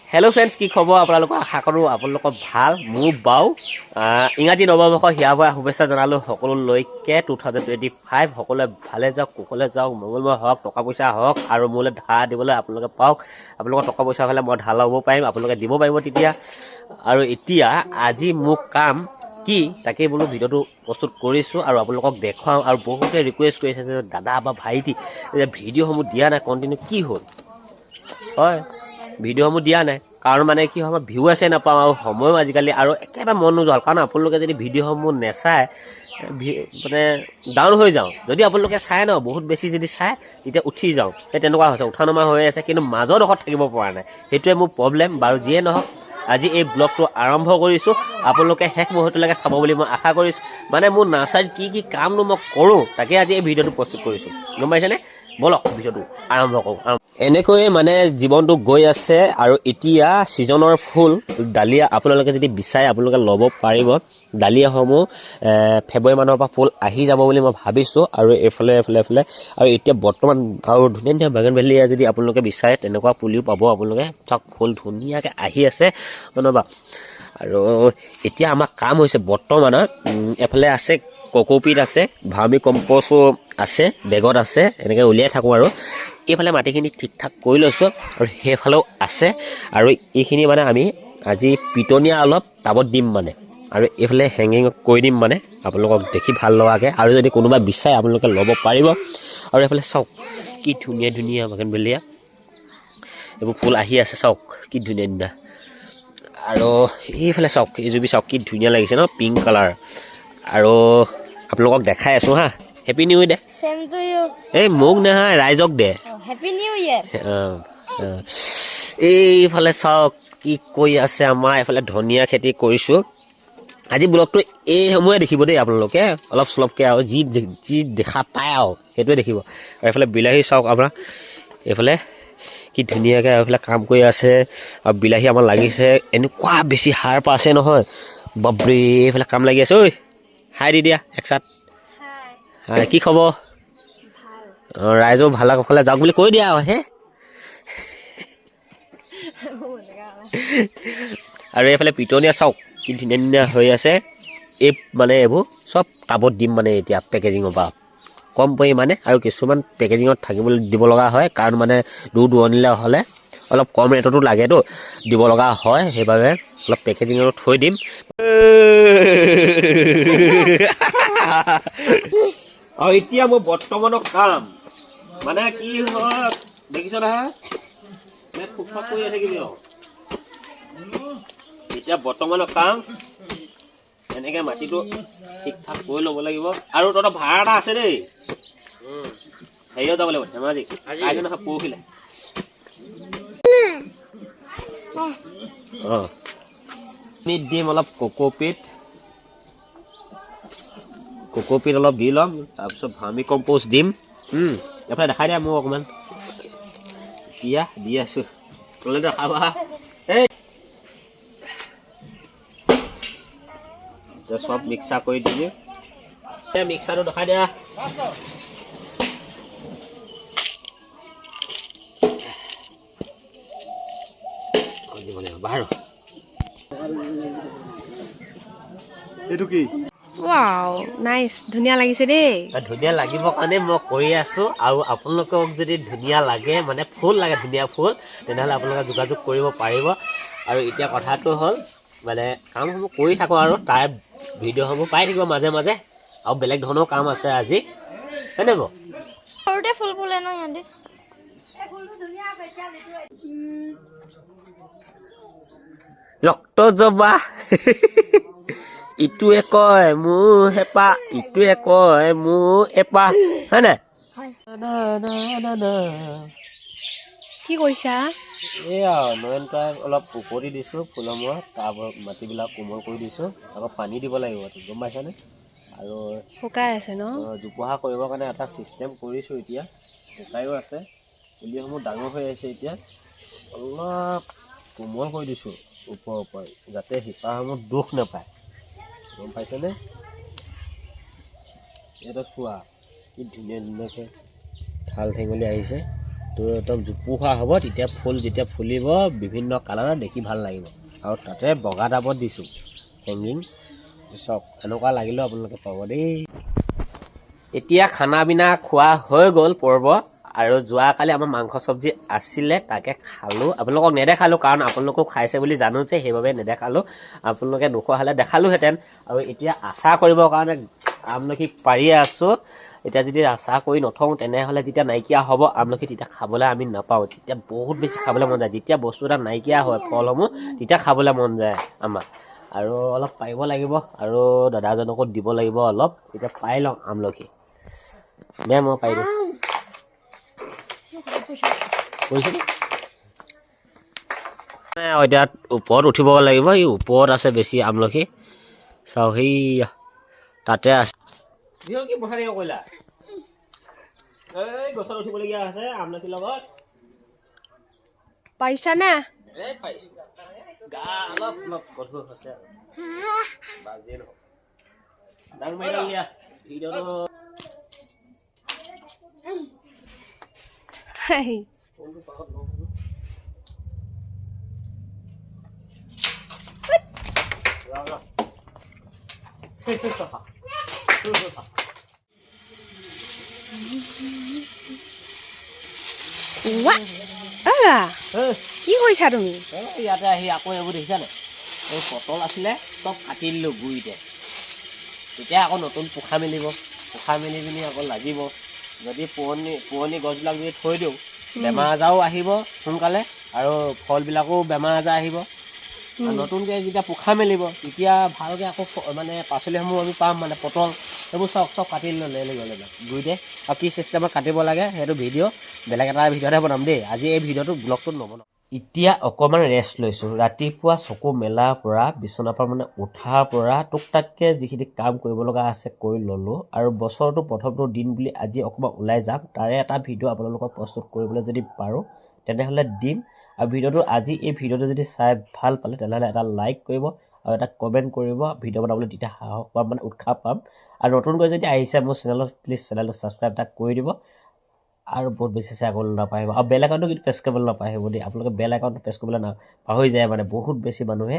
hello friends की खबर আপোনালোক আশা কৰো আপোনালোক ভাল মোৰ বাও ইংৰাজী নৱবৰ্ষ হিয়াবৰা শুভেচ্ছা জনালো সকলোলৈকে 2025 সকলোৱে ভালে যাওক কুশলে যাওক মংগলময় হওক টকা পইচা হওক আৰু মোলে ধাৰ দিবলৈ আপোনালোকে পাওক আপোনালোকৰ টকা পইচা হলে মই ধাৰ ল'ব পাৰিম আপোনালোকে দিব পাৰিব তেতিয়া আৰু এতিয়া আজি মোক কাম কি তাকে বোলো ভিডিওটো প্ৰস্তুত কৰিছো আৰু আপোনালোকক দেখাও আৰু বহুতে ৰিকুৱেষ্ট কৰিছে যে দাদা বা ভাইটি ভিডিওসমূহ দিয়া নাই কন্টিনিউ কি হ'ল হয় ভিডিওসমূহ দিয়া নাই কাৰণ মানে কি হয় ভিউ আছে নাপাওঁ আৰু সময়ো আজিকালি আৰু একেবাৰে মন নোযোৱা কাৰণ আপোনালোকে যদি ভিডিওসমূহ নেচায় মানে ডাউন হৈ যাওঁ যদি আপোনালোকে চাই ন বহুত বেছি যদি চাই তেতিয়া উঠি যাওঁ সেই তেনেকুৱা হৈছে উঠা নমা হৈ আছে কিন্তু মাজৰ ডোখৰত থাকিব পৰা নাই সেইটোৱে মোৰ প্ৰব্লেম বাৰু যিয়ে নহওক আজি এই ব্লগটো আৰম্ভ কৰিছোঁ আপোনালোকে শেষ মুহূৰ্তলৈকে চাব বুলি মই আশা কৰিছোঁ মানে মোৰ নাৰ্চাৰীত কি কামনো মই কৰোঁ তাকে আজি এই ভিডিঅ'টো প্ৰস্তুত কৰিছোঁ গম পাইছেনে বলক ভিডিঅ'টো আৰম্ভ কৰোঁ এনেকৈয়ে মানে জীৱনটো গৈ আছে আৰু এতিয়া ছিজনৰ ফুল ডালিয়া আপোনালোকে যদি বিচাৰে আপোনালোকে ল'ব পাৰিব ডালিয়াসমূহ ফেব্ৰুৱাৰী মানৰ পৰা ফুল আহি যাব বুলি মই ভাবিছোঁ আৰু এইফালে আৰু এতিয়া বৰ্তমান আৰু ধুনীয়া বাগানভেলিয়া যদি আপোনালোকে বিচাৰে তেনেকুৱা পুলিও পাব আপোনালোকে চাওক ফুল ধুনীয়াকৈ আহি আছে ধন্যবাদ আৰু এতিয়া আমাৰ কাম হৈছে বৰ্তমানৰ এফালে আছে ককোপিট আছে ভাৰ্মি কম্প'ষ্টো আছে বেগত আছে এনেকৈ উলিয়াই থাকোঁ আৰু এইফালে মাটিখিনি ঠিক ঠাক কৰি লৈছোঁ আৰু সেইফালেও আছে আৰু এইখিনি মানে আমি আজি পিটনীয়া অলপ টাবত দিম মানে আৰু এইফালে হেঙিং কৰি দিম মানে আপোনালোকক দেখি ভাল লগাকৈ আৰু যদি কোনোবা বিচাৰে আপোনালোকে ল'ব পাৰিব আৰু এইফালে চাওক কি ধুনীয়া বাগানভেলিয়া এইবোৰ ফুল আহি আছে চাওক কি ধুনীয়া আৰু এইফালে চাওক এইজোপি চাওক কি ধুনীয়া লাগিছে ন পিংক কালাৰ আৰু আপোনালোকক দেখাই আছোঁ হা happy new year the same to you এই মোক নহয় ৰাইজক দে হেপী নিউ ইয়েৰ এইফালে চাওক কি কৈ আছে আমাৰ এইফালে ধনিয়া খেতি কৰিছোঁ আজি ব্লগটো এইসমূহে দেখিব দেই আপোনালোকে অলপ চলপকৈ আৰু যি দেখা পায় আৰু সেইটোৱে দেখিব আৰু এইফালে বিলাহী চাওক আপোনাৰ এইফালে কি ধুনীয়াকৈ এইফালে কাম কৰি আছে আৰু বিলাহী আমাৰ লাগিছে এনেকুৱা বেছি সাৰ পাইছে নহয় বাপৰে এইফালে কাম লাগি আছে ঐ হাই দি দিয়া একচাত হাই কি খবৰ অঁ ৰাইজেও ভালা কুশলে যাওক বুলি কৈ দিয়া আৰু হে আৰু এইফালে পিটনীয়া চাওক কি ধুনীয়া হৈ আছে এই মানে এইবোৰ চব টাবত দিম মানে এতিয়া পেকেজিঙৰ পৰা কম পৰিমাণে আৰু কিছুমান পেকেজিঙত থাকিবলৈ দিব লগা হয় কাৰণ মানে দূৰ দূৰণিলৈ হ'লে অলপ কম ৰেটতো লাগেতো দিব লগা হয় সেইবাবে অলপ পেকেজিঙত থৈ দিম আৰু এতিয়া মোৰ বৰ্তমানৰ কাম মানে কি হয় দেখিছ নহয় ফুকফাক কৰি থাকিবি আৰু এতিয়া বৰ্তমানৰ কাম এনেকৈ মাটিটো ঠিক ঠাক কৰি ল'ব লাগিব আৰু তহঁতৰ ভাড়া এটা আছে দেই হেৰিও যাব লাগিব ধেমাজি আজি নহয় পৰহিলে অঁ আমি দিম অলপ ককোপিট অলপ দি ল'ম তাৰপিছত ভাৰ্মি কম্প'ষ্ট দিম এইফালে দেখাই দিয়া মোক অকণমান এতিয়া দি আছোঁ তলে দেখাবা এই চব মিক্সাৰ কৰি দিবি মিক্সাৰটো দেখাই দিয়া দিব লাগিব বাৰু এইটো কি ৱাও নাইস ধুনীয়া লাগিছে দেই ধুনীয়া লাগিব কাৰণে মই কৰি আছোঁ আৰু আপোনালোকক যদি ধুনীয়া লাগে মানে ফুল লাগে ধুনীয়া ফুল তেনেহ'লে আপোনালোকে যোগাযোগ কৰিব পাৰিব আৰু এতিয়া কথাটো হ'ল মানে কামসমূহ কৰি থাকোঁ আৰু তাৰ ভিডিঅ'সমূহ পাই থাকিব মাজে মাজে আৰু বেলেগ ধৰণৰ কাম আছে আজি হয়নে বাৰু সৰুতে ফুল ফুলে ন ইয়াতে ৰক্ত জবা ইটোৱে কয় মোৰ হেঁপাহ ইটোৱে কয় মোৰ এপাহ হয় নাই কি কৈছা এয়া নয়নতাই অলপ উপৰি দিছোঁ ফুলৰ মূৰত তাৰ মাটিবিলাক কোমল কৰি দিছোঁ আকৌ পানী দিব লাগিব গম পাইছানে আৰু শুকাই আছে ন জোপোহা কৰিবৰ কাৰণে এটা ছিষ্টেম কৰিছোঁ এতিয়া শুকায়ো আছে পুলিসমূহ ডাঙৰ হৈ আছে এতিয়া অলপ কোমল কৰি দিছোঁ ওপৰ যাতে শিপাসমূহ দুখ নাপায় গম পাইছেনে এটা চোৱা কি ধুনীয়াকৈ ঠাল ঠেঙুলি আহিছে তো একদম জোপোহা হ'ব তেতিয়া ফুল যেতিয়া ফুলিব বিভিন্ন কালাৰৰ দেখি ভাল লাগিব আৰু তাতে বগা টাবত দিছোঁ হেংগিং চাওক এনেকুৱা লাগিলেও আপোনালোকে পাব দেই এতিয়া খানা পিনা খোৱা হৈ গ'ল পৰ্ব আৰু যোৱাকালি আমাৰ মাংস চব্জি আছিলে তাকে খালোঁ আপোনালোকক নেদেখালোঁ কাৰণ আপোনালোকেও খাইছে বুলি জানো যে সেইবাবে নেদেখালোঁ আপোনালোকে নোখোৱা হ'লে দেখালোহেঁতেন আৰু এতিয়া আচাৰ কৰিবৰ কাৰণে আমলখি পাৰি আছোঁ এতিয়া যদি আচাৰ কৰি নথওঁ তেনেহ'লে যেতিয়া নাইকিয়া হ'ব আমলখি তেতিয়া খাবলৈ আমি নাপাওঁ তেতিয়া বহুত বেছি খাবলৈ মন যায় যেতিয়া বস্তু এটা নাইকিয়া হয় ফলসমূহ তেতিয়া খাবলৈ মন যায় আমাৰ আৰু অলপ পাৰিব লাগিব আৰু দাদাজনকো দিব লাগিব অলপ এতিয়া পাই লওঁ আমলখি দে মই পাই দিওঁ এতিয়া ওপৰত উঠিব লাগিব এই ওপৰত আছে বেছি আমলখি চাওক সেইয়া তাতে আছে কি পঠাই কৰিলা এই গছত উঠিবলগীয়া আছে আমলখিৰ লগত পাৰিছানে এই পাইছোঁ গা অলপ অলপ গধুৰ হৈছে বাজিয়ে নহওক ডাঙৰ মাৰি দিয়া ভিডিঅ'টো কি কৰিছা তুমি ইয়াতে আহি আকৌ এইবোৰ দেখিছা নাই এই পটল আছিলে চব কাটি দিলোঁ গুৰিতে তেতিয়া আকৌ নতুন পোখা মেলি পিনি আকৌ লাগিব যদি পুৰণি গছবিলাক যদি থৈ দিওঁ বেমাৰ আজাৰো আহিব সোনকালে আৰু ফলবিলাকো বেমাৰ আজাৰ আহিব নতুনকৈ যেতিয়া পোখা মেলিব তেতিয়া ভালকৈ আকৌ মানে পাচলিসমূহ আমি পাম মানে পটল সেইবোৰ চব কাটি লৈ গ'লে গুৰিতে আৰু কি চিষ্টেমত কাটিব লাগে সেইটো ভিডিঅ' বেলেগ এটা ভিডিঅ'তে বনাম দেই আজি এই ভিডিঅ'টো ব্লগটোত নবনাম এতিয়া অকণমান ৰেষ্ট লৈছোঁ ৰাতিপুৱা চকু মেলাৰ পৰা বিচনাৰ পৰা মানে উঠাৰ পৰা টুক টাককৈ যিখিনি কাম কৰিব লগা আছে কৰি ল'লোঁ আৰু বছৰটো প্ৰথমটো দিন বুলি আজি অকণমান ওলাই যাম তাৰে এটা ভিডিঅ' আপোনালোকক প্ৰস্তুত কৰিবলৈ যদি পাৰোঁ তেনেহ'লে দিম আৰু ভিডিঅ'টো আজি এই ভিডিঅ'টো যদি চাই ভাল পালে তেনেহ'লে এটা লাইক কৰিব আৰু এটা কমেণ্ট কৰিব ভিডিঅ' বনাবলৈ তেতিয়া সাহস পাম মানে উৎসাহ পাম আৰু নতুনকৈ যদি আহিছে মোৰ চেনেলত প্লিজ চেনেলটো ছাবস্ক্ৰাইব এটা কৰি দিব আৰু বহুত বেছি শ্বেয়াৰ কৰিবলৈ নাপাহৰিব আৰু বেল আইকনটো কিন্তু প্ৰেছ কৰিবলৈ নাপাহৰিব দেই আপোনালোকে বেল আইকনটো প্ৰেছ কৰিবলৈ পাহৰি যায় মানে বহুত বেছি মানুহে